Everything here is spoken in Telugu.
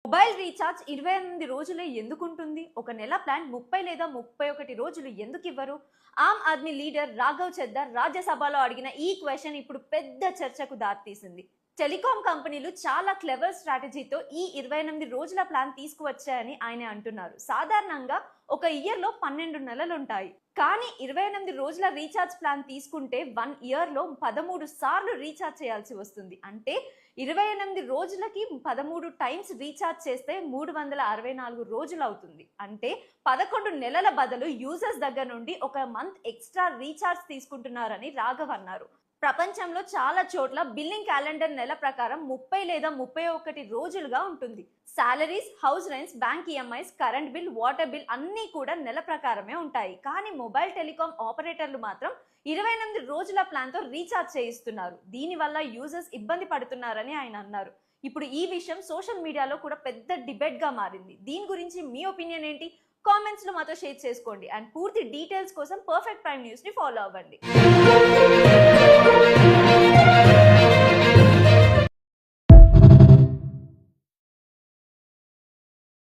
మొబైల్ రీఛార్జ్ 28 రోజులే ఎందుకుంటుంది? ఒక నెల ప్లాన్ 30 లేదా 31 రోజులు ఎందుకు ఇవ్వరు? ఆమ్ ఆద్మీ లీడర్ రాఘవ్ చద్దర్ రాజ్యసభలో అడిగిన ఈ క్వశ్చన్ ఇప్పుడు పెద్ద చర్చకు దారితీసింది. టెలికాం కంపెనీలు చాలా క్లెవర్ స్ట్రాటజీతో ఈ 28 రోజుల ప్లాన్ తీసుకువచ్చాయని ఆయన అంటున్నారు. సాధారణంగా ఒక ఇయర్ లో 12 నెలలు ఉంటాయి. కానీ 28 రోజుల రీఛార్జ్ ప్లాన్ తీసుకుంటే 1 ఇయర్ లో 13 సార్లు రీఛార్జ్ చేయాల్సి వస్తుంది. అంటే 28 రోజులకి 13 టైమ్స్ రీఛార్జ్ చేస్తే 364 రోజులు అవుతుంది. అంటే 11 నెలల బదులు యూజర్స్ దగ్గర నుండి ఒక మంత్ ఎక్స్ట్రా రీఛార్జ్ తీసుకుంటున్నారని రాఘవ్ అన్నారు. ప్రపంచంలో చాలా చోట్ల బిల్లింగ్ క్యాలెండర్ నెల ప్రకారం 30 లేదా 31 రోజులుగా ఉంటుంది. Salaries, house rents, bank EMIs, current bill, water bill అన్నీ కూడా నెల ప్రకారమే ఉంటాయి. కానీ మొబైల్ టెలికాం ఆపరేటర్లు మాత్రం 28 రోజుల ప్లాన్ తో రీఛార్జ్ చేయిస్తున్నారు. దీనివల్ల యూజర్స్ ఇబ్బంది పడుతున్నారని ఆయన అన్నారు. ఇప్పుడు ఈ విషయం సోషల్ మీడియాలో కూడా పెద్ద డిబేట్ గా మారింది. దీని గురించి మీ ఒపీనియన్ ఏంటి? కామెంట్స్ లో మాతో షేర్ చేసుకోండి. అండ్ పూర్తి డీటెయిల్స్ కోసం పర్ఫెక్ట్ ప్రైమ్ న్యూస్ ని ఫాలో అవ్వండి.